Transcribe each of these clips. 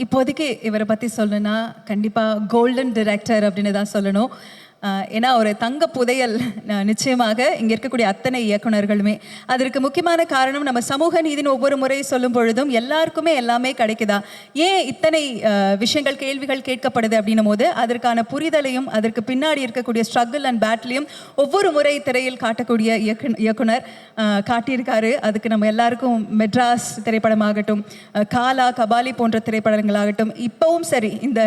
இப்போதைக்கு இவரை பற்றி சொல்லணும்னா கண்டிப்பாக கோல்டன் டிரெக்டர் அப்படின்னு தான் சொல்லணும். ஏன்னா ஒரு தங்க புதையல் நிச்சயமாக இங்கே இருக்கக்கூடிய அத்தனை இயக்குனர்களுமே. அதற்கு முக்கியமான காரணம் நம்ம சமூக நீதினு ஒவ்வொரு முறை சொல்லும் பொழுதும் எல்லாருக்குமே எல்லாமே கிடைக்குதா, ஏன் இத்தனை விஷயங்கள் கேள்விகள் கேட்கப்படுது அப்படின்னும் போது அதற்கான புரிதலையும் அதற்கு பின்னாடி இருக்கக்கூடிய ஸ்ட்ரகிள் அண்ட் பேட்டிலையும் ஒவ்வொரு முறை திரையில் காட்டக்கூடிய இயக்குனர் காட்டியிருக்காரு. அதுக்கு நம்ம எல்லாருக்கும் மெட்ராஸ் திரைப்படமாகட்டும், காலா, கபாலி போன்ற திரைப்படங்களாகட்டும், இப்பவும் சரி இந்த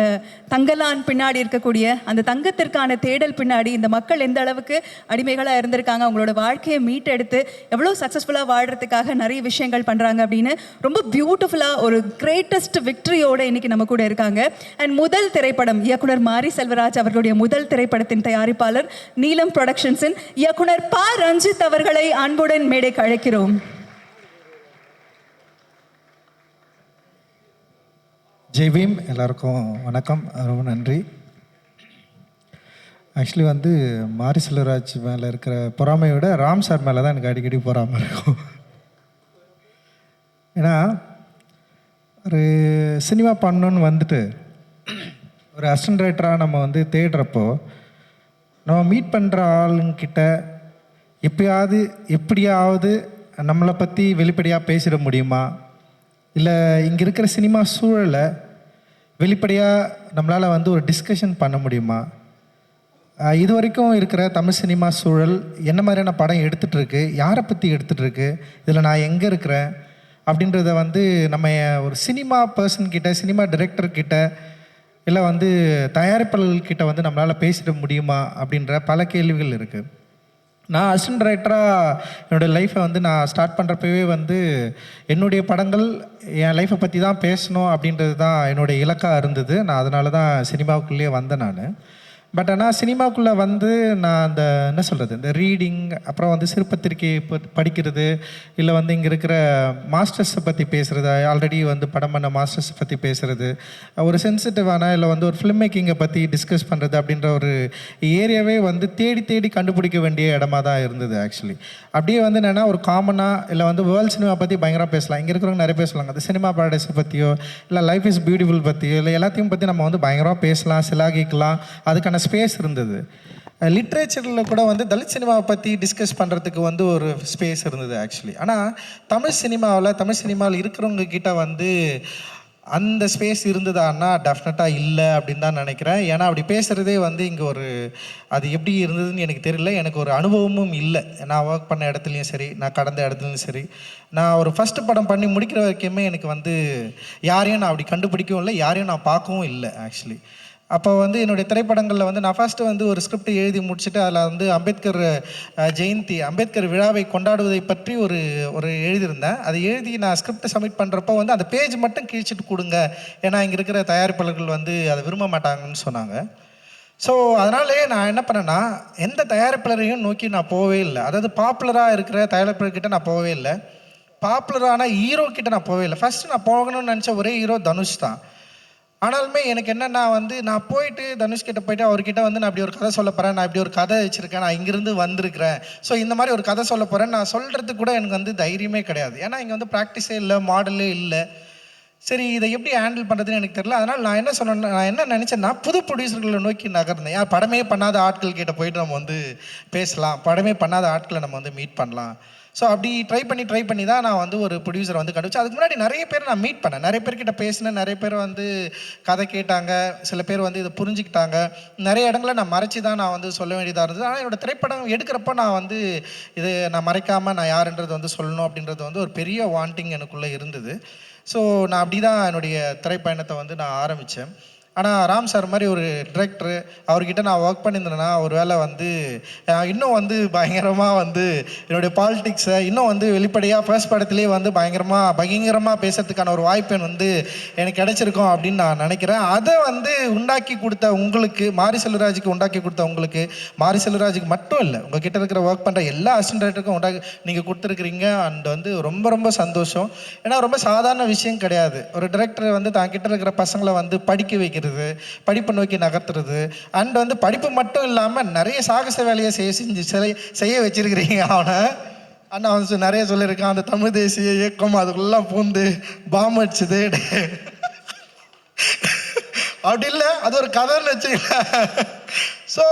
தங்கலான் பின்னாடி இருக்கக்கூடிய அந்த தங்கத்திற்கான தேடல் பின்னாடி இந்த மக்கள் எந்த அளவுக்கு அடிமைகளாக இருந்திருக்காங்க, அவங்களோட வாழ்க்கையை மீட்டெடுத்து எவ்வளோ சக்ஸஸ்ஃபுல்லாக வாழ்கிறதுக்காக நிறைய விஷயங்கள் பண்ணுறாங்க அப்படின்னு ரொம்ப பியூட்டிஃபுல்லாக ஒரு கிரேட்டஸ்ட் விக்டரியோடு இன்னைக்கு நம்ம கூட இருக்காங்க. அண்ட் முதல் திரைப்படம் இயக்குனர் மாரி செல்வராஜ் அவர்களுடைய முதல் திரைப்படத்தின் தயாரிப்பாளர் நீலம் புரொடக்ஷன்ஸின் இயக்குனர் ப. ரஞ்சித் அவர்களை அன்புடன் மேடைக்கு அழைக்கிறோம். ஜெய் பீம். எல்லாருக்கும் வணக்கம், ரொம்ப நன்றி. ஆக்சுவலி வந்து மாரி செல்வராஜ் மேலே இருக்கிற பொறாமையோட ராம் சார் மேலே தான் எனக்கு அடிக்கடி பொறாமை இருக்கும். ஏன்னா ஒரு சினிமா பண்ணணுன்னு வந்துட்டு ஒரு அசிஸ்டன்ட் ரைட்டராக நம்ம வந்து தேடுறப்போ நம்ம மீட் பண்ணுற ஆளுங்கிட்ட எப்படியாவது நம்மளை பற்றி வெளிப்படையாக பேசிட முடியுமா, இல்லை இங்கே இருக்கிற சினிமா சூழலை வெளிப்படையாக நம்மளால் வந்து ஒரு டிஸ்கஷன் பண்ண முடியுமா, இது வரைக்கும் இருக்கிற தமிழ் சினிமா சூழல் என்ன மாதிரியான படம் எடுத்துகிட்ருக்கு, யாரை பற்றி எடுத்துகிட்ருக்கு, இதில் நான் எங்கே இருக்கிறேன் அப்படின்றத வந்து நம்ம ஒரு சினிமா பர்சன்கிட்ட, சினிமா டைரக்டர்கிட்ட, இல்லை வந்து தயாரிப்பாளர்கிட்ட வந்து நம்மளால் பேசிட முடியுமா அப்படின்ற பல கேள்விகள் இருக்குது. நான் அசிஸ்டன்ட் ரைட்டராக என்னுடைய லைஃப்பை வந்து நான் ஸ்டார்ட் பண்ணுறப்பவே வந்து என்னுடைய படங்கள் என் லைஃப்பை பற்றி தான் பேசணும் அப்படின்றது தான் என்னுடைய இலக்காக இருந்தது. நான் அதனால தான் சினிமாவுக்குள்ளேயே வந்தேன் நான். பட் ஆனால் சினிமாவுக்குள்ளே வந்து நான் அந்த என்ன சொல்கிறது, இந்த ரீடிங், அப்புறம் வந்து சிறுபத்திரிக்கை படிக்கிறது, இல்லை வந்து இங்கே இருக்கிற மாஸ்டர்ஸை பற்றி பேசுகிறது, ஆல்ரெடி வந்து படம் பண்ண மாஸ்டர்ஸை பற்றி பேசுகிறது, ஒரு சென்சிட்டிவான இல்லை வந்து ஒரு ஃபிலிம் மேக்கிங்கை பற்றி டிஸ்கஸ் பண்ணுறது அப்படின்ற ஒரு ஏரியாவே வந்து தேடி தேடி கண்டுபிடிக்க வேண்டிய இடமா தான் இருந்தது. ஆக்சுவலி அப்படியே வந்து என்னென்னா ஒரு காமனாக இல்லை வந்து வேர்ல்டு சினிமா பற்றி பயங்கரமாக பேசலாம், இங்கே இருக்கிறவங்க நிறைய பேசலாங்க, அது சினிமா பாரடைஸை பற்றியோ இல்லை லைஃப் இஸ் பியூட்டிஃபுல் பற்றியோ இல்லை எல்லாத்தையும் பற்றி நம்ம வந்து பயங்கரமாக பேசலாம், சிலாகிக்கலாம், அதுக்கான ஸ்பேஸ் இருந்தது. லிட்ரேச்சரில் கூட வந்து தலித் சினிமாவை பற்றி டிஸ்கஸ் பண்ணுறதுக்கு வந்து ஒரு ஸ்பேஸ் இருந்தது ஆக்சுவலி. ஆனால் தமிழ் சினிமாவில் இருக்கிறவங்க கிட்ட வந்து அந்த ஸ்பேஸ் இருந்ததான்னா டெஃபினட்டாக இல்லை அப்படின்னு தான் நினைக்கிறேன். ஏன்னா அப்படி பேசுகிறதே வந்து இங்கே ஒரு அது எப்படி இருந்ததுன்னு எனக்கு தெரியல, எனக்கு ஒரு அனுபவமும் இல்லை. நான் ஒர்க் பண்ண இடத்துலையும் சரி, நான் கடந்த இடத்துலையும் சரி, நான் ஒரு ஃபஸ்ட்டு படம் பண்ணி முடிக்கிற வரைக்குமே எனக்கு வந்து யாரையும் நான் அப்படி கண்டுபிடிக்கவும் இல்லை, யாரையும் நான் பார்க்கவும் இல்லை ஆக்சுவலி. அப்போ வந்து என்னுடைய திரைப்படங்களில் வந்து நான் ஃபஸ்ட்டு வந்து ஒரு ஸ்கிரிப்ட் எழுதி முடிச்சுட்டு அதில் வந்து அம்பேத்கர் ஜெயந்தி, அம்பேத்கர் விழாவை கொண்டாடுவதை பற்றி ஒரு எழுதியிருந்தேன். அதை எழுதி நான் ஸ்கிரிப்ட் சப்மிட் பண்ணுறப்போ வந்து அந்த பேஜ் மட்டும் கிழிச்சிட்டு கொடுங்க, ஏன்னா இங்கே இருக்கிற தயாரிப்பாளர்கள் வந்து அதை விரும்ப மாட்டாங்கன்னு சொன்னாங்க. ஸோ அதனாலே நான் என்ன பண்ணேன்னா எந்த தயாரிப்பாளரையும் நோக்கி நான் போகவே இல்லை. அதாவது பாப்புலராக இருக்கிற தயாரிப்பாளர்கிட்ட நான் போகவே இல்லை, பாப்புலரான ஹீரோ கிட்ட நான் போகவே இல்லை. ஃபஸ்ட்டு நான் போகணும்னு நினச்ச ஒரே ஹீரோ தனுஷ் தான். ஆனாலுமே எனக்கு என்னென்னா வந்து நான் போயிட்டு தனுஷ்கிட்ட போயிட்டு அவர்கிட்ட வந்து நான் இப்படி ஒரு கதை சொல்ல போகிறேன், நான் இப்படி ஒரு கதை வச்சுருக்கேன், நான் இங்கேருந்து வந்திருக்கிறேன், ஸோ இந்த மாதிரி ஒரு கதை சொல்ல போகிறேன் நான் சொல்கிறதுக்கு கூட எனக்கு வந்து தைரியமே கிடையாது. ஏன்னா இங்கே வந்து ப்ராக்டிஸே இல்லை, மாடலே இல்லை. சரி, இதை எப்படி ஹேண்டில் பண்ணுறதுன்னு எனக்கு தெரியல. அதனால் நான் என்ன சொன்னேன்னா, நான் என்ன நினச்சேன்னா புது ப்ரொடியூசர்களை நோக்கி நகர்ந்தேன். யார் படமே பண்ணாத ஆட்கள் கிட்ட போயிட்டு நம்ம வந்து பேசலாம், படமே பண்ணாத ஆட்களை நம்ம வந்து மீட் பண்ணலாம். ஸோ அப்படி ட்ரை பண்ணி தான் நான் வந்து ஒரு ப்ரொடியூசரை வந்து கண்டுபிடிச்சேன். அதுக்கு முன்னாடி நிறைய பேர் நான் மீட் பண்ணேன், நிறைய பேர்கிட்ட பேசினேன், நிறைய பேர் வந்து கதை கேட்டாங்க, சில பேர் வந்து இதை புரிஞ்சுக்கிட்டாங்க. நிறைய இடங்களை நான் மறைச்சி தான் நான் வந்து சொல்ல வேண்டியதாக இருந்தது. ஆனால் என்னோடய திரைப்படம் எடுக்கிறப்ப நான் வந்து இது நான் மறைக்காமல் நான் யாருன்றது வந்து சொல்லணும் அப்படின்றது வந்து ஒரு பெரிய வாண்டிங் எனக்குள்ளே இருந்தது. ஸோ நான் அப்படி தான் என்னுடைய திரைப்பயணத்தை வந்து நான் ஆரம்பித்தேன். ஆனால் ராம் சார் மாதிரி ஒரு டிரெக்டரு அவர்கிட்ட நான் ஒர்க் பண்ணியிருந்தேன்னா ஒரு வேளை வந்து இன்னும் வந்து பயங்கரமாக வந்து என்னுடைய பாலிட்டிக்ஸை இன்னும் வந்து வெளிப்படையாக ஃபர்ஸ்ட் படத்துலேயே வந்து பயங்கரமாக பேசுறதுக்கான ஒரு வாய்ப்பு வந்து எனக்கு கிடைச்சிருக்கும் அப்படின்னு நான் நினைக்கிறேன். அதை வந்து உண்டாக்கி கொடுத்த உங்களுக்கு, மாரி செல்வராஜுக்கு உண்டாக்கி கொடுத்த உங்களுக்கு, மாரி செல்வராஜுக்கு மட்டும் இல்லை, உங்கள் கிட்ட இருக்கிற ஒர்க் பண்ணுற எல்லா அசிஸ்டன்ட் டைரக்டருக்கும் நீங்கள் கொடுத்துருக்குறீங்க. அண்ட் வந்து ரொம்ப ரொம்ப சந்தோஷம். ஏன்னா ரொம்ப சாதாரண விஷயம் கிடையாது. ஒரு டிரெக்டர் வந்து தான் கிட்ட இருக்கிற பசங்களை வந்து படிக்க வைக்கிறது, படிப்பு நோக்கி நகர்த்துறது, அண்ட் வந்து படிப்பு மட்டும் இல்லாமல் நிறைய சாகச வேலையை செய்ய வச்சிருக்கிறீங்க அவனை. அண்ணா வந்து நிறைய சொல்லியிருக்கான், அந்த தமிழ் தேசிய இயக்கம் அதுக்குள்ளெல்லாம் பூந்து பாம் அடிச்சுது, அப்படி இல்லை, அது ஒரு கதைன்னு வச்சுக்கலாம். ஸோ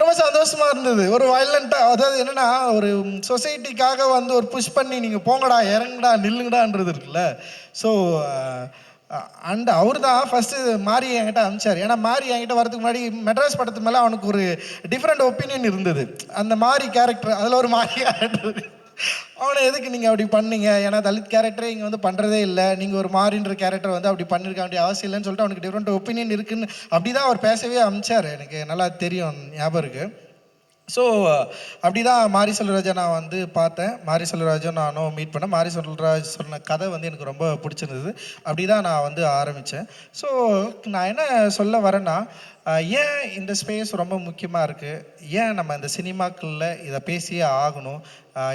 ரொம்ப சந்தோஷமாக இருந்தது. ஒரு வயலண்ட்டாக, அதாவது என்னென்னா ஒரு சொசைட்டிக்காக வந்து ஒரு புஷ் பண்ணி நீங்கள் போங்கடா இறங்குடா நில்லுங்கடான்றது இருக்குல்ல. ஸோ அண்ட் அவர் தான் ஃபஸ்ட்டு மாரி என்கிட்ட அனுப்பிச்சார். ஏன்னா மாரி என்கிட்ட வரதுக்கு முன்னாடி மெட்ராஸ் படத்து மேலே அவனுக்கு ஒரு டிஃப்ரெண்ட் ஒப்பீனியன் இருந்தது. அந்த மாரி கேரக்டர், அதில் ஒரு மாரி கேரக்டர், அவனை எதுக்கு நீங்கள் அப்படி பண்ணீங்க, ஏன்னா தலித் கேரக்டரே இங்கே வந்து பண்ணுறதே இல்லை, நீங்கள் ஒரு மாறின்ற கேரக்டர் வந்து அப்படி பண்ணியிருக்க வேண்டிய அவசியம் இல்லைன்னு சொல்லிட்டு அவனுக்கு டிஃப்ரெண்ட் ஒப்பீனியன் இருக்குன்னு அப்படி தான் அவர் பேசவே அனுப்பிச்சார். எனக்கு நல்லா தெரியும், ஞாபகம் இருக்குது. ஸோ அப்படி தான் மாரி செல்வராஜை நான் வந்து பார்த்தேன். மாரி செல்வராஜும் நானும் மீட் பண்ணேன். மாரி செல்வராஜ் சொன்ன கதை வந்து எனக்கு ரொம்ப பிடிச்சிருந்தது. அப்படி தான் நான் வந்து ஆரம்பித்தேன். ஸோ நான் என்ன சொல்ல வரேன்னா, ஏன் இந்த ஸ்பேஸ் ரொம்ப முக்கியமாக இருக்குது, ஏன் நம்ம இந்த சினிமாக்களில் இதை பேசியே ஆகணும்,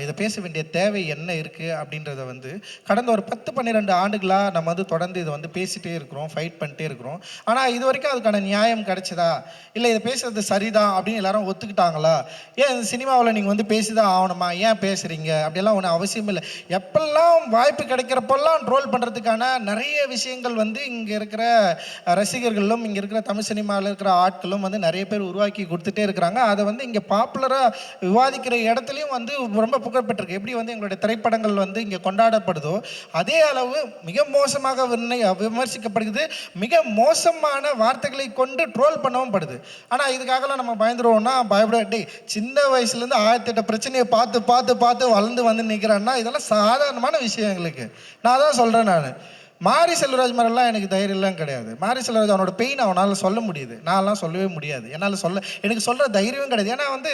இதை பேச வேண்டிய தேவை என்ன இருக்குது அப்படின்றத வந்து கடந்த ஒரு 10-12 ஆண்டுகளாக நம்ம வந்து தொடர்ந்து இதை வந்து பேசிகிட்டே இருக்கிறோம், ஃபைட் பண்ணிட்டே இருக்கிறோம். ஆனால் இது வரைக்கும் அதுக்கான நியாயம் கிடைச்சதா, இல்லை இதை பேசுறது சரிதான் அப்படின்னு எல்லாரும் ஒத்துக்கிட்டாங்களா, ஏன் இந்த சினிமாவில் நீங்கள் வந்து பேசிதான் ஆகணுமா, ஏன் பேசுகிறீங்க, அப்படியெல்லாம் ஒன்றும் அவசியம் இல்லை. எப்பெல்லாம் வாய்ப்பு கிடைக்கிறப்பெல்லாம் ட்ரோல் பண்ணுறதுக்கான நிறைய விஷயங்கள் வந்து இங்கே இருக்கிற ரசிகர்களும் இங்கே இருக்கிற தமிழ் சினிமாவில் இருக்கிற ஆட்களும் வந்து நிறைய பேர் உருவாக்கி கொடுத்துட்டே இருக்கிறாங்க. அதை வந்து இங்கே பாப்புலராக விவாதிக்கிற இடத்துலையும் வந்து ரொம்ப புகழ்பெற்றிருக்கு. எப்படி வந்து எங்களுடைய திரைப்படங்கள் வந்து இங்கே கொண்டாடப்படுதோ அதே அளவு மிக மோசமாக விமர்சிக்கப்படுகிறது, மிக மோசமான வார்த்தைகளை கொண்டு ட்ரோல் பண்ணவும் படுது. ஆனால் இதுக்காகலாம் நம்ம பயந்துருவோம்னா பயப்பட, சின்ன வயசுலேருந்து 1008 பிரச்சனையை பார்த்து பார்த்து பார்த்து வளர்ந்து வந்து நிற்கிறான்னா இதெல்லாம் சாதாரணமான விஷயம் எங்களுக்கு. நான் தான் சொல்கிறேன், நான் மாரி செல்வராஜ் மாதிரிலாம் எனக்கு தைரியம்லாம் கிடையாது. மாரி செல்வராஜ் அவனோட பெயின் அவனால் சொல்ல முடியுது, நான்லாம் சொல்லவே முடியாது. என்னால் எனக்கு சொல்கிற தைரியமும் கிடையாது. ஏன்னா வந்து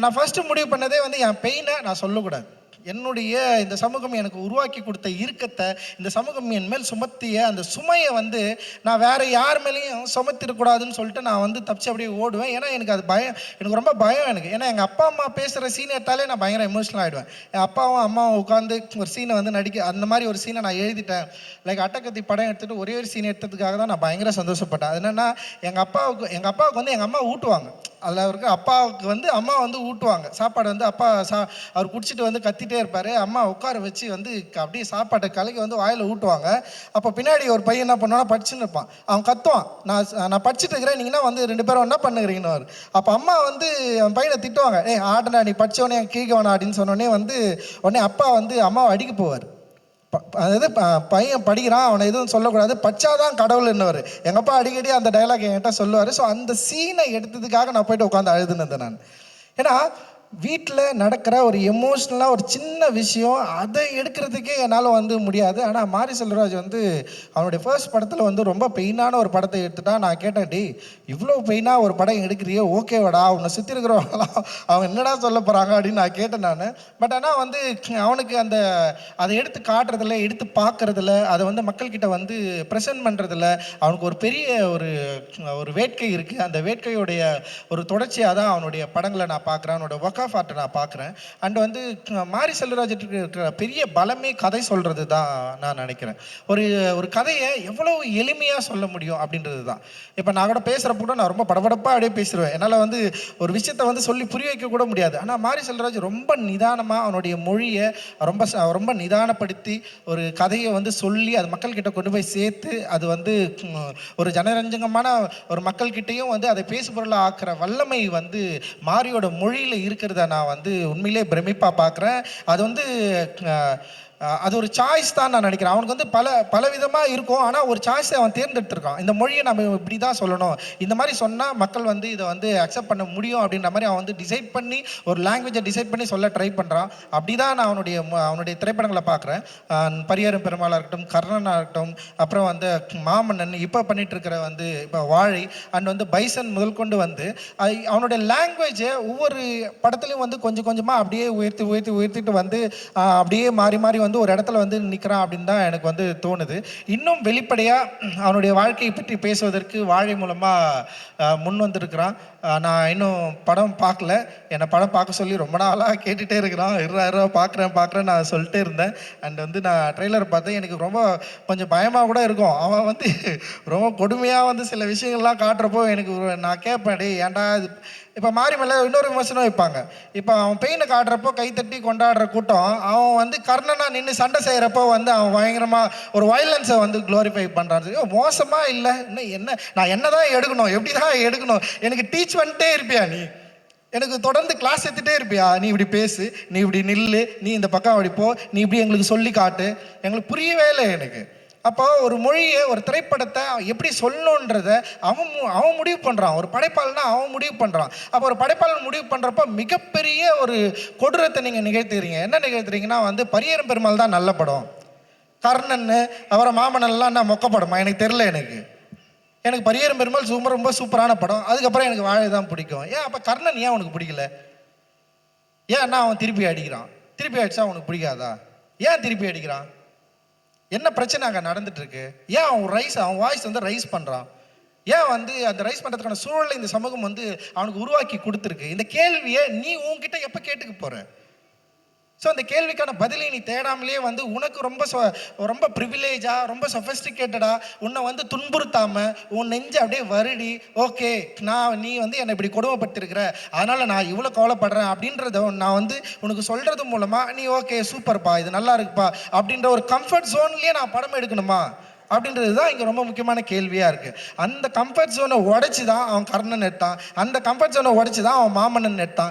நான் ஃபஸ்ட்டு முடிவு பண்ணதே வந்து என் பெயினை நான் சொல்லக்கூடாது. என்னுடைய இந்த சமூகம் எனக்கு உருவாக்கி கொடுத்த இறுக்கத்தை, இந்த சமூகம் என் மேல் சுமத்திய அந்த சுமையை வந்து நான் வேறு யார் மேலேயும் சுமத்திடக்கூடாதுன்னு சொல்லிட்டு நான் வந்து தப்பிச்சு அப்படியே ஓடுவேன். ஏன்னா எனக்கு அது பயம், எனக்கு ரொம்ப பயம் எனக்கு. ஏன்னா எங்கள் அப்பா அம்மா பேசுகிற சீன் எடுத்தாலே நான் பயங்கர எமோஷனல் ஆகிடுவேன். என் அப்பாவும் அம்மாவும் உட்காந்து ஒரு சீனை வந்து அந்த மாதிரி ஒரு சீனை நான் எழுதிட்டேன். லைக் அட்டகத்தி படம் எடுத்துகிட்டு ஒரே ஒரு சீன் எடுத்ததுக்காக தான் நான் பயங்கர சந்தோஷப்பட்டேன். அது என்னென்னா எங்கள் அப்பாவுக்கு வந்து எங்கள் அம்மா ஊட்டுவாங்க. அதில் அவருக்கு அப்பாவுக்கு வந்து அம்மா வந்து ஊட்டுவாங்க சாப்பாடு வந்து. அப்பா அவர் குடிச்சிட்டு வந்து கத்திட்டே இருப்பார். அம்மா உட்கார வச்சு வந்து அப்படியே சாப்பாட்டை கலக்கி வந்து வாயில் ஊட்டுவாங்க. அப்போ பின்னாடி ஒரு பையன் என்ன பண்ணுவான்னா படிச்சுன்னு இருப்பான். அவன் கத்துவான், நான் படிச்சுட்டு இருக்கிறேன், நீங்கன்னா வந்து 2 பேரும் என்ன பண்ணுறீங்கன்னு. அப்போ அம்மா வந்து அவன் பையனை திட்டுவாங்க, ஆடனா நீ படித்தவனே கீழே வேணா அப்படின்னு சொன்னோடனே வந்து உடனே அப்பா வந்து அம்மாவை அடிக்க போவார். அதாவது பையன் படிக்கிறான், அவனை எதுவும் சொல்லக்கூடாது, பச்சாதான் கடவுள் என்னவர். எங்கள் அப்பா அடிக்கடி அந்த டைலாக் என்கிட்ட சொல்லுவார். ஸோ அந்த சீனை எடுத்ததுக்காக நான் போய்ட்டு உட்காந்து அழுதுனது நான். ஏன்னா வீட்டில் நடக்கிற ஒரு எமோஷ்னலாக ஒரு சின்ன விஷயம் அதை எடுக்கிறதுக்கே என்னால் வந்து முடியாது. ஆனால் மாரி செல்வராஜ் வந்து அவனுடைய ஃபர்ஸ்ட் படத்தில் வந்து ரொம்ப பெயினான ஒரு படத்தை எடுத்துட்டான். நான் கேட்டேன், இவ்வளோ பெயினாக ஒரு படம் எடுக்கிறியோ, ஓகேவாடா, அவனை சுற்றி இருக்கிறவங்களாம் அவங்க என்னடா சொல்ல போகிறாங்க அப்படின்னு நான் கேட்டேன் நான். பட் ஆனால் வந்து அவனுக்கு அதை எடுத்து காட்டுறதில்ல, எடுத்து பார்க்குறதில்ல, அதை வந்து மக்கள்கிட்ட வந்து ப்ரெசென்ட் பண்ணுறதில்ல. அவனுக்கு ஒரு பெரிய ஒரு வேட்கை இருக்குது. அந்த வேட்கையுடைய ஒரு தொடர்ச்சியாக தான் அவனுடைய படங்களை நான் பார்க்குறேன், அவனோட ஒர்க் ஆஃப் ஆர்ட்டை நான் பார்க்குறேன். அண்ட் வந்து மாரி செல்வராஜுக்கு இருக்கிற பெரிய பலமே கதை சொல்கிறது தான் நான் நினைக்கிறேன். ஒரு கதையை எவ்வளோ எளிமையாக சொல்ல முடியும் அப்படின்றது தான். இப்போ நான் கூட பேசுகிறப்ப கூட நான் ரொம்ப படபடப்பாக அப்படியே பேசிடுவேன். என்னால் வந்து ஒரு விஷயத்தை வந்து சொல்லி புரிய வைக்க கூட முடியாது. ஆனால் மாரி செல்வராஜ் ரொம்ப நிதானமாக அவனுடைய மொழியை ரொம்ப நிதானப்படுத்தி ஒரு கதையை வந்து சொல்லி அது மக்கள்கிட்ட கொண்டு போய் சேர்த்து அது வந்து ஒரு ஜனரஞ்சகமான ஒரு மக்கள்கிட்டையும் வந்து அதை பேசுபொருளாக ஆக்குற வல்லமை வந்து மாரியோட மொழியில் இருக்கிறத நான் வந்து உண்மையிலே பிரமிப்பாக பார்க்குறேன். அது வந்து அது ஒரு சாய்ஸ் தான் நான் நினைக்கிறேன். அவனுக்கு வந்து பல விதமாக இருக்கும், ஆனால் ஒரு சாய்ஸை அவன் தேர்ந்தெடுத்திருக்கான். இந்த மொழியை நம்ம இப்படி தான் சொல்லணும், இந்த மாதிரி சொன்னால் மக்கள் வந்து இதை வந்து அக்செப்ட் பண்ண முடியும் அப்படின்ற மாதிரி அவன் வந்து டிசைட் பண்ணி ஒரு லாங்குவேஜை டிசைட் பண்ணி சொல்ல ட்ரை பண்ணுறான். அப்படி தான் நான் அவனுடைய திரைப்படங்களை பார்க்குறேன். பரியரும் பெருமாளாக இருக்கட்டும், கர்ணனாக இருக்கட்டும், அப்புறம் வந்து மாமன்னன், இப்போ பண்ணிட்டு இருக்கிற வந்து இப்போ வாழை, அண்ட் வந்து பைசன் முதல் கொண்டு வந்து அவனுடைய லாங்குவேஜை ஒவ்வொரு படத்துலையும் வந்து கொஞ்சம் கொஞ்சமாக அப்படியே உயர்த்திட்டு வந்து அப்படியே மாறி மாறி வந்து ஒரு இடத்துல வந்து நிற்கிறான் அப்படின்னு தான் எனக்கு வந்து தோணுது. இன்னும் வெளிப்படையாக அவனுடைய வாழ்க்கையை பற்றி பேசுவதற்கு வாழை மூலமாக முன் வந்திருக்கிறான். நான் இன்னும் படம் பார்க்கல. என்னை படம் பார்க்க சொல்லி ரொம்ப நாளாக கேட்டுகிட்டே இருக்கிறான். இருறா பார்க்குறேன் நான் சொல்லிட்டே இருந்தேன். அண்ட் வந்து நான் ட்ரெய்லர் பார்த்தேன். எனக்கு ரொம்ப கொஞ்சம் பயமாக கூட இருக்கும். அவன் வந்து ரொம்ப கொடுமையாக வந்து சில விஷயங்கள்லாம் காட்டுறப்போ எனக்கு நான் கேட்பேன், டேய் ஏன்டா இது. இப்போ மாறி மேலே இன்னொரு விமர்சனம் வைப்பாங்க. இப்போ அவன் பெயினை காட்டுறப்போ கைத்தட்டி கொண்டாடுற கூட்டம், அவன் வந்து கர்ணனா நின்று சண்டை செய்கிறப்போ வந்து அவன் பயங்கரமாக ஒரு வயலன்ஸை வந்து க்ளோரிஃபை பண்ணுறான். மோசமாக இல்லை இன்னும் என்ன, நான் என்ன தான் எடுக்கணும், எப்படி தான் எடுக்கணும், எனக்கு டீச் பண்ணிட்டே இருப்பியா நீ, எனக்கு தொடர்ந்து கிளாஸ் எடுத்துகிட்டே இருப்பியா, நீ இப்படி பேசு, நீ இப்படி நில்லு, நீ இந்த பக்கம் அப்படி போ, நீ இப்படி எங்களுக்கு சொல்லி காட்டு, எங்களுக்கு புரியவே இல்லை எனக்கு. அப்போ ஒரு மொழியை ஒரு திரைப்படத்தை எப்படி சொல்லணுன்றத அவன் முடிவு பண்ணுறான். ஒரு படைப்பாளனா அவன் முடிவு பண்ணுறான். அப்போ ஒரு படைப்பாளன் முடிவு பண்ணுறப்போ மிகப்பெரிய ஒரு கொடூரத்தை நீங்கள் நிகழ்த்துறீங்க. என்ன நிகழ்த்துறீங்கன்னா வந்து பரியேறும் பெருமாள் தான் நல்ல படம், கர்ணன் அவரை மாமனெல்லாம் நான் மொக்க படமா எனக்கு தெரில. எனக்கு பரியேறும் பெருமாள் ரொம்ப சூப்பரான படம். அதுக்கப்புறம் எனக்கு வாழை தான் பிடிக்கும். ஏன் அப்போ கர்ணன் ஏன் உனக்கு பிடிக்கல? ஏன்னா அவன் திருப்பி அடிக்கிறான். திருப்பி அடிச்சா உனக்கு பிடிக்காதா? ஏன் திருப்பி அடிக்கிறான்? என்ன பிரச்சனை அங்கே நடந்துட்டு இருக்கு? ஏன் அவன் வாய்ஸ் வந்து ரைஸ் பண்ணுறான்? ஏன் வந்து அந்த ரைஸ் பண்ணுறதுக்கான சூழலை இந்த சமூகம் வந்து அவனுக்கு உருவாக்கி கொடுத்துருக்கு? இந்த கேள்வியை நீ உன்கிட்ட எப்போ கேட்டுக்க போற? ஸோ அந்த கேள்விக்கான பதிலை நீ தேடாமலே வந்து உனக்கு ரொம்ப ப்ரிவிலேஜாக ரொம்ப சொஃபஸ்டிகேட்டடாக உன்னை வந்து துன்புறுத்தாமல் உன் நெஞ்சு அப்படியே வருடி, ஓகே நீ வந்து என்னை இப்படி கொடுமைப்பட்டிருக்கிற, அதனால் நான் இவ்வளோ கவலைப்படுறேன் அப்படின்றத நான் வந்து உனக்கு சொல்கிறது மூலமாக நீ ஓகே சூப்பர்ப்பா இது நல்லா இருக்குப்பா அப்படின்ற ஒரு கம்ஃபர்ட் ஜோன்லேயே நான் படம் எடுக்கணுமா அப்படின்றது தான் இங்கே ரொம்ப முக்கியமான கேள்வியாக இருக்குது. அந்த கம்ஃபர்ட் ஜோனை உடச்சி தான் அவன் கர்ணன் எடுத்தான். அந்த கம்ஃபர்ட் ஜோனை உடச்சி தான் அவன் மாமன்னன் எடுத்தான்.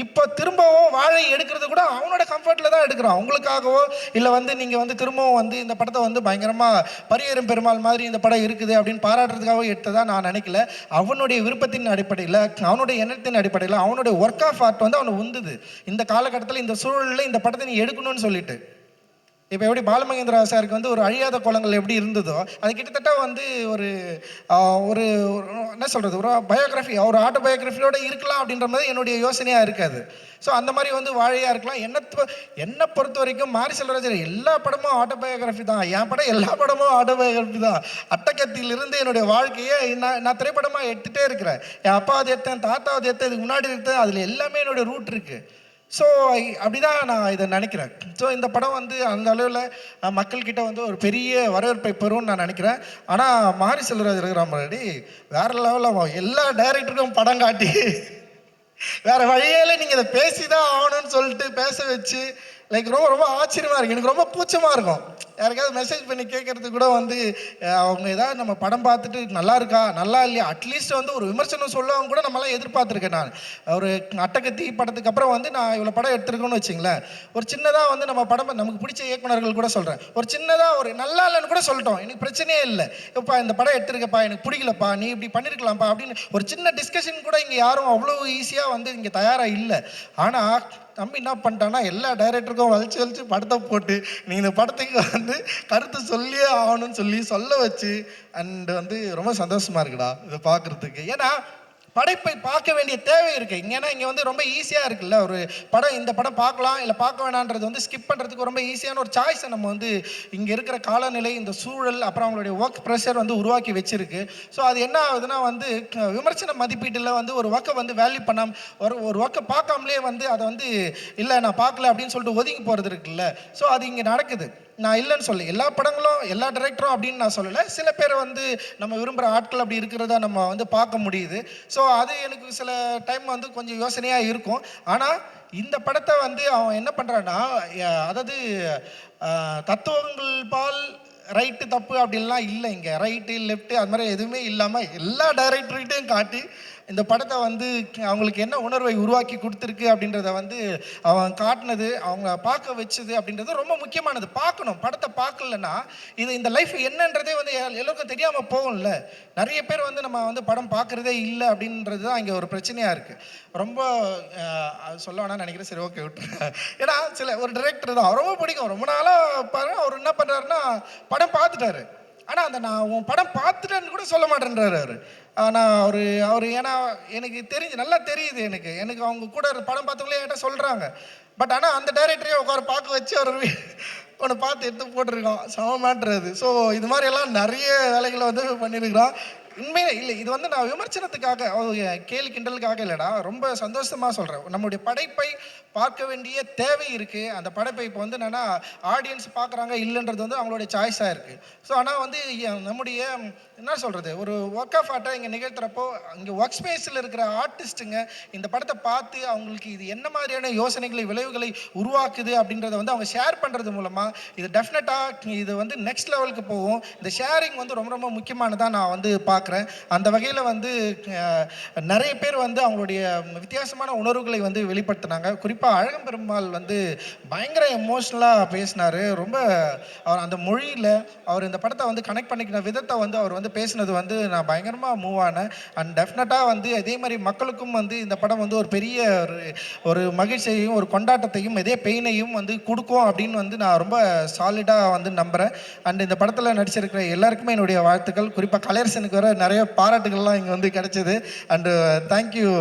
இப்போ திரும்பவும் வாழை எடுக்கிறது கூட அவனோட கம்ஃபர்ட்டில் தான் எடுக்கிறான். அவங்களுக்காகவோ இல்லை வந்து நீங்கள் வந்து திரும்பவும் வந்து இந்த படத்தை வந்து பயங்கரமாக பரியேறும் பெருமாள் மாதிரி இந்த படம் இருக்குது அப்படின்னு பாராட்டுறதுக்காக எடுத்ததா நான் நினைக்கல. அவனுடைய விருப்பத்தின் அடிப்படையில், அவனுடைய எண்ணத்தின் அடிப்படையில், அவனுடைய ஒர்க் ஆஃப் ஆர்ட் வந்து அவனை உந்துது. இந்த காலகட்டத்தில் இந்த சூழலில் இந்த படத்தை நீ எடுக்கணும்னு சொல்லிட்டு. இப்போ எப்படி பாலமகேந்திரா சாருக்கு வந்து ஒரு அழியாத குளங்கள் எப்படி இருந்ததோ அது கிட்டத்தட்ட வந்து ஒரு ஒரு என்ன சொல்கிறது, ஒரு பயோகிராஃபி, ஒரு ஆட்டோபயோகிராஃபியோடு இருக்கலாம் அப்படின்ற மாதிரி என்னுடைய யோசனையாக இருக்காது. ஸோ அந்த மாதிரி வந்து வாழையாக இருக்கலாம். என்னை பொறுத்த வரைக்கும் மாரி செல்வராஜர் எல்லா படமும் ஆட்டோபயோகிராஃபி தான். என் படம் எல்லா படமும் ஆட்டோபயோகிராஃபி தான். அட்டகத்திலிருந்து என்னுடைய வாழ்க்கையை நான் திரைப்படமாக எடுத்துகிட்டே இருக்கிறேன். என் அப்பாவது எடுத்தேன், தாத்தாவது எடுத்தேன், இதுக்கு முன்னாடி எடுத்தேன், அதில் எல்லாமே என்னுடைய ரூட் இருக்குது. ஸோ அப்படி தான் நான் இதை நினைக்கிறேன். ஸோ இந்த படம் வந்து அந்த அளவில் மக்கள்கிட்ட வந்து ஒரு பெரிய வரவேற்பை பெறும்னு நான் நினைக்கிறேன். ஆனால் மாரி செல்வராஜ் இருக்கிற மாதிரி வேறு லெவலில் எல்லா டைரக்டருக்கும் படம் காட்டி வேறு வழியால் நீங்கள் இதை பேசி தான் ஆகணும்னு சொல்லிட்டு பேச வச்சு ரொம்ப ஆச்சரியமாக இருக்குது. எனக்கு ரொம்ப கூச்சமாக இருக்கும் யாருக்காவது மெசேஜ் பண்ணி கேட்குறது கூட வந்து அவங்க ஏதாவது நம்ம படம் பார்த்துட்டு நல்லா இருக்கா நல்லா இல்லையா அட்லீஸ்ட் வந்து ஒரு விமர்சனம் சொல்லுவாங்க கூட நம்மளாம் எதிர்பார்த்துருக்கேன். நான் ஒரு அட்டகத்தி படத்துக்கு அப்புறம் வந்து நான் இவ்வளோ படம் எடுத்துருக்கோன்னு வச்சிங்களேன். ஒரு சின்னதாக வந்து நம்ம படம் நமக்கு பிடிச்ச இயக்குனர்கள் கூட சொல்கிறேன், ஒரு சின்னதாக ஒரு நல்லா இல்லைன்னு கூட சொல்லிட்டோம், எனக்கு பிரச்சனையே இல்லை, இப்பா இந்த படம் எடுத்துருக்கப்பா எனக்கு பிடிக்கலப்பா நீ இப்படி பண்ணியிருக்கலாம்ப்பா அப்படின்னு ஒரு சின்ன டிஸ்கஷன் கூட இங்கே யாரும் அவ்வளோ ஈஸியாக வந்து இங்கே தயாராக இல்லை. ஆனால் தம்பி என்ன பண்ணிட்டான்னா எல்லா டைரக்டருக்கும் வலிச்சு படத்தை போட்டு நீங்கள் இந்த படத்துக்கு வந்து கருத்து சொல்லியே ஆகணும்னு சொல்ல வச்சு அண்ட் வந்து ரொம்ப சந்தோஷமாக இருக்குடா இதை பார்க்குறதுக்கு. ஏன்னா படைப்பை பார்க்க வேண்டிய தேவை இருக்குது இங்கே. ஏன்னா இங்கே வந்து ரொம்ப ஈஸியாக இருக்குல்ல, ஒரு படம் இந்த படம் பார்க்கலாம் இல்லை பார்க்க வேணான்றது வந்து ஸ்கிப் பண்ணுறதுக்கு ரொம்ப ஈஸியான ஒரு சாய்ஸை நம்ம வந்து இங்கே இருக்கிற காலநிலை, இந்த சூழல், அப்புறம் அவங்களுடைய ஒர்க் ப்ரெஷர் வந்து உருவாக்கி வச்சிருக்கு. ஸோ அது என்ன ஆகுதுன்னா வந்து விமர்சன மதிப்பீட்டில் வந்து ஒரு ஒர்க்கை வந்து வேல்யூ பண்ணாமல் ஒரு ஒர்க்கை பார்க்காமலே வந்து அதை வந்து இல்லை நான் பார்க்கல அப்படின்னு சொல்லிட்டு ஒதுங்கி போகிறது இருக்குல்ல. ஸோ அது இங்கே நடக்குது. நான் இல்லைன்னு சொல்லி எல்லா படங்களும் எல்லா டைரக்டரும் அப்படின்னு நான் சொல்லலை. சில பேர் வந்து நம்ம விரும்புகிற ஆட்கள் அப்படி இருக்கிறதா நம்ம வந்து பார்க்க முடியுது. ஸோ அது எனக்கு சில டைம் வந்து கொஞ்சம் யோசனையாக இருக்கும். ஆனால் இந்த படத்தை வந்து அவன் என்ன பண்ணுறான்னா, அதாவது தத்துவங்கள் பால் ரைட்டு தப்பு அப்படின்லாம் இல்லை. இங்கே ரைட்டு லெஃப்ட்டு அது மாதிரி எதுவுமே இல்லாமல் எல்லா டைரக்டர்கிட்டையும் காட்டி இந்த படத்தை வந்து அவங்களுக்கு என்ன உணர்வை உருவாக்கி கொடுத்துருக்கு அப்படின்றத வந்து அவன் காட்டினது, அவங்க பார்க்க வச்சது அப்படின்றது ரொம்ப முக்கியமானது. பார்க்கணும், படத்தை பார்க்கலன்னா இந்த லைஃப் என்னன்றதே வந்து எல்லோருக்கும் தெரியாமல் போகும்ல. நிறைய பேர் வந்து நம்ம வந்து படம் பார்க்குறதே இல்லை அப்படின்றது தான் இங்கே ஒரு பிரச்சனையாக இருக்குது. ரொம்ப சொல்ல வேணாம்னு நினைக்கிறேன், சரி ஓகே விட்டுருங்க. ஏன்னா ஒரு டைரக்டர் தான் ரொம்ப பிடிக்கும், ரொம்ப நாளாக பாருங்க அவர் என்ன பண்ணுறாருன்னா படம் பார்த்துட்டாரு, ஆனால் நான் உன் படம் பார்த்துட்டேன்னு கூட சொல்ல மாட்டேன்றாரு அவர். ஆனால் அவர் ஏன்னா எனக்கு நல்லா தெரியுது, எனக்கு அவங்க கூட படம் பார்த்தவங்களே என்கிட்ட சொல்கிறாங்க. பட் ஆனால் அந்த டைரக்டரே உட்கார பார்க்க வச்சு அவர் ஒன்று பார்த்து எடுத்து போட்டிருக்கான், சமமான்றது. ஸோ இது மாதிரியெல்லாம் நிறைய வேலைகளை வந்து பண்ணியிருக்கிறான். உண்மையிலே இல்லை, இது வந்து நான் விமர்சனத்துக்காக கேலி கிண்டலுக்காக இல்லைடா, ரொம்ப சந்தோஷமாக சொல்கிறேன். நம்முடைய படைப்பை பார்க்க வேண்டிய தேவை இருக்குது. அந்த படைப்பை இப்போ வந்து என்னென்னா ஆடியன்ஸ் பார்க்குறாங்க இல்லைன்றது வந்து அவங்களுடைய சாய்ஸாக இருக்குது. ஸோ ஆனால் வந்து நம்முடைய என்ன சொல்கிறது, ஒரு ஒர்க் ஆஃப் ஆர்ட்டை இங்கே நிகழ்த்துறப்போ இங்கே ஒர்க் ஸ்பேஸில் இருக்கிற ஆர்டிஸ்ட்டுங்க இந்த படத்தை பார்த்து அவங்களுக்கு இது என்ன மாதிரியான யோசனைகளை விளைவுகளை உருவாக்குது அப்படின்றத வந்து அவங்க ஷேர் பண்ணுறது மூலமாக இது டெஃபினட்டாக இது வந்து நெக்ஸ்ட் லெவலுக்கு போகும். இந்த ஷேரிங் வந்து ரொம்ப ரொம்ப முக்கியமானதாக நான் வந்து பார்க்குறேன். அந்த வகையில் வந்து நிறைய பேர் வந்து அவங்களுடைய வித்தியாசமான உணர்வுகளை வந்து வெளிப்படுத்தினாங்க. குறிப்பாக அழகம் பெருமாள் வந்து பயங்கர எமோஷ்னலாக பேசினார். ரொம்ப அவர் அந்த மொழியில் அவர் இந்த படத்தை வந்து கனெக்ட் பண்ணிக்கிற விதத்தை வந்து அவர் வந்து பேசினது வந்து நான் பயங்கரமாக மூவ் ஆனேன். அண்ட் டெஃபினட்டாக வந்து அதே மாதிரி மக்களுக்கும் வந்து இந்த படம் வந்து ஒரு பெரிய ஒரு மகிழ்ச்சியையும் ஒரு கொண்டாட்டத்தையும் இதே பெயினையும் வந்து கொடுக்கும் அப்படின்னு வந்து நான் ரொம்ப சாலிடாக வந்து நம்புகிறேன். அண்ட் இந்த படத்தில் நடிச்சிருக்கிற எல்லாருக்குமே என்னுடைய வாழ்த்துக்கள். குறிப்பாக கலையரசனுக்கு வர நிறைய பாராட்டுகள்லாம் இங்கே வந்து கிடைச்சிது. And thank you.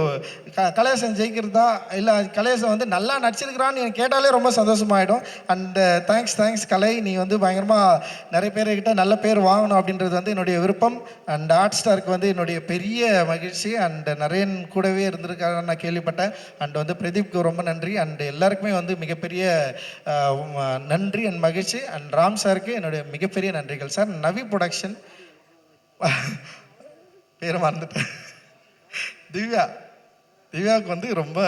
கலையரசன் ஜெயிக்கிறதா இல்லை கலையரசன் வந்து நல்லா நடிச்சிருக்கிறான்னு எனக்கு கேட்டாலே ரொம்ப சந்தோஷமாயிடும். அண்டு தேங்க்ஸ் கலை, நீ வந்து பயங்கரமாக நிறைய பேர்கிட்ட நல்ல பேர் வாங்கணும் அப்படின்றது வந்து என்னுடைய விருப்பம். அண்ட் ஹாட் ஸ்டாருக்கு வந்து என்னுடைய பெரிய மகிழ்ச்சி. அண்ட் நரேன் கூடவே இருந்திருக்காருன்னு நான் கேள்விப்பட்டேன். அண்ட் வந்து பிரதீப்க்கு ரொம்ப நன்றி. அண்ட் எல்லாருக்குமே வந்து மிகப்பெரிய நன்றி அண்ட் மகிழ்ச்சி. அண்ட் ராம் சாருக்கு என்னுடைய மிகப்பெரிய நன்றிகள் சார். நவி ப்ரொடக்ஷன் பேரை மறந்துட்டேன், திவ்யாவுக்கு வந்து ரொம்ப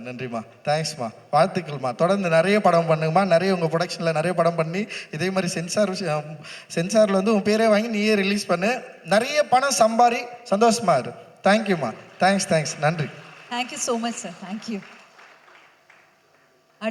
நன்றிம்மா, தேங்க்ஸ்மா, வாழ்த்துக்கள்மா. தொடர்ந்து நிறைய படம் பண்ணுங்கம்மா, நிறைய உங்கள் ப்ரொடக்ஷனில் நிறைய படம் பண்ணி இதே மாதிரி சென்சாரில் வந்து உன் பேரே வாங்கி நீயே ரிலீஸ் பண்ணு, நிறைய பணம் சம்பாரி, சந்தோஷமா இரு. தேங்க்யூம்மா, தேங்க்ஸ், நன்றி. Thank you so much sir, thank you.